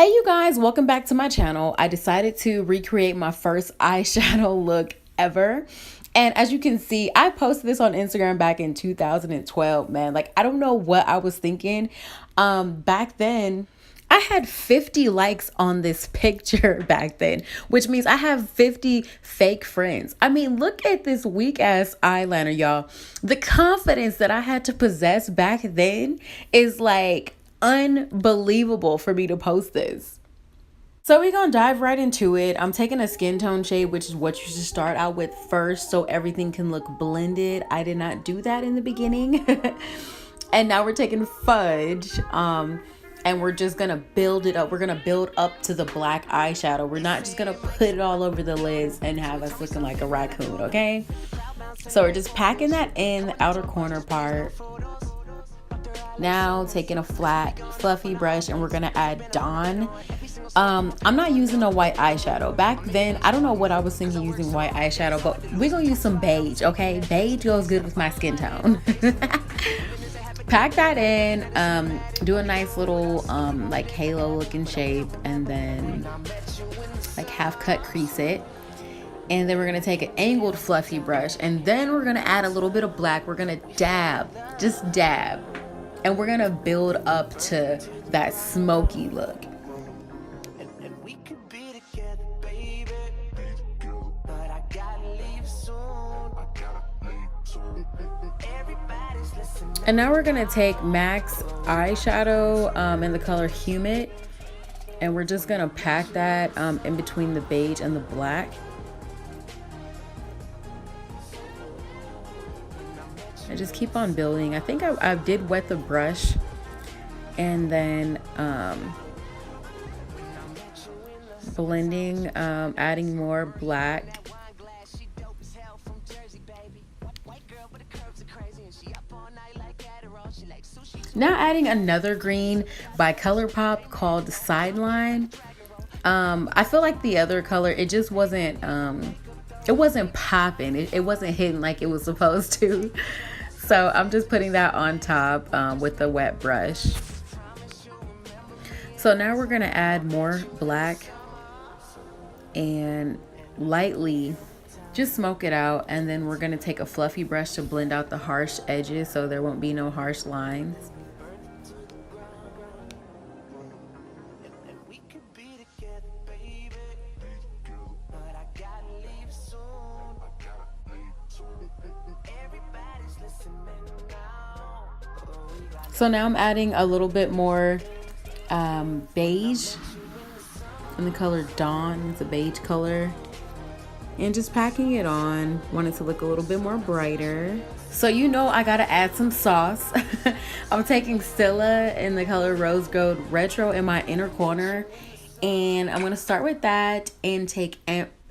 Hey you guys, welcome back to my channel. I decided to recreate my first eyeshadow look ever. And as you can see, I posted this on Instagram back in 2012, man. Like, I don't know what I was thinking. Back then, I had 50 likes on this picture back then, which means I have 50 fake friends. I mean, look at this weak ass eyeliner, y'all. The confidence that I had to possess back then is like unbelievable for me to post this. So we're gonna dive right into it. I'm taking a skin tone shade, which is what you should start out with first so everything can look blended. I did not do that in the beginning. And now we're taking fudge and we're just gonna build it up. We're gonna build up to the black eyeshadow. We're not just gonna put it all over the lids and have us looking like a raccoon, okay? So we're just packing that in the outer corner part. Now taking a flat fluffy brush and we're gonna add Dawn. I'm not using a white eyeshadow. Back then, I don't know what I was thinking using white eyeshadow, but we're gonna use some beige, okay? Beige goes good with my skin tone. Pack that in, do a nice little like halo looking shape, and then like half cut crease it. And then we're gonna take an angled fluffy brush, and then we're gonna add a little bit of black. We're gonna dab, just dab. And we're gonna build up to that smoky look. And now we're gonna take MAC's eyeshadow in the color Humid, and we're just gonna pack that in between the beige and the black. I just keep on building. I think I did wet the brush, and then blending, adding more black. Now adding another green by ColourPop called Sideline. I feel like the other color, it just wasn't popping. It wasn't hitting like it was supposed to. So I'm just putting that on top with the wet brush. So now we're gonna add more black and lightly just smoke it out, and then we're gonna take a fluffy brush to blend out the harsh edges so there won't be no harsh lines. So now I'm adding a little bit more beige in the color Dawn. It's a beige color. And just packing it on. Want it to look a little bit more brighter. So you know I gotta add some sauce. I'm taking Stila in the color Rose Gold Retro in my inner corner. And I'm gonna start with that and take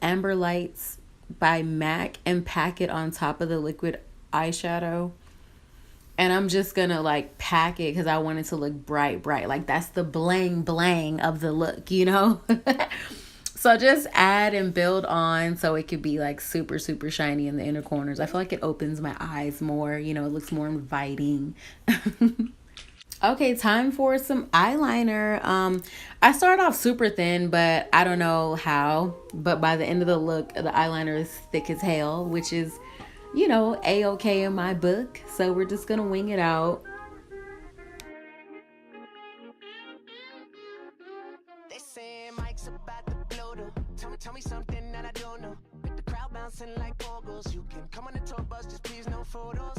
Amber Lights by MAC and pack it on top of the liquid eyeshadow. And I'm just gonna like pack it because I want it to look bright. Like that's the bling bling of the look, you know? So just add and build on so it could be like super shiny in the inner corners. I feel like it opens my eyes more, you know, it looks more inviting. Okay, time for some eyeliner. I started off super thin, but I don't know how. But by the end of the look, the eyeliner is thick as hell, which is, you know, a-okay in my book. So we're just gonna wing it out. They say Mike's about to blow though. Tell me something that I don't know. With the crowd bouncing like bogles, you can come on the tour bus, just please no photos.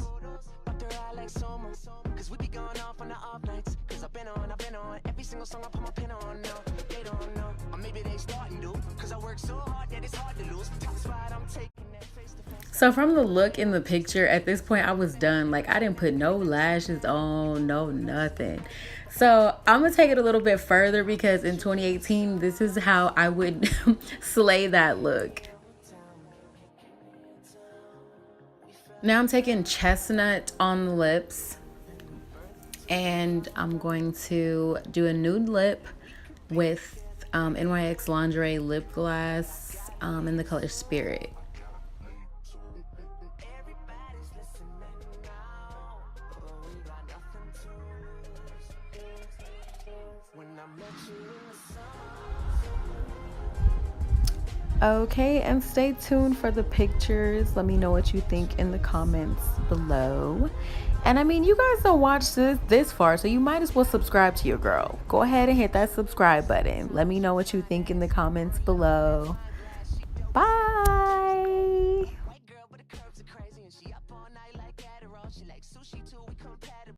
Up their eye like Soma, cause we be going off on the off nights. Cause I've been on every single song I put my pin on now. They don't know, or maybe they starting to. Cause I work so hard that it's hard to lose. Top spot, I'm taking that face to face. So from the look in the picture, at this point I was done. Like I didn't put no lashes on, no nothing. So I'm gonna take it a little bit further because in 2018, this is how I would slay that look. Now I'm taking Chestnut on the lips, and I'm going to do a nude lip with NYX Lingerie lip glass in the color Spirit. When I met you in the sun. Okay, and stay tuned for the pictures. Let me know what you think in the comments below. And I mean, you guys don't watch this far, so you might as well subscribe to your girl. Go ahead and hit that subscribe button. Let me know what you think in the comments below.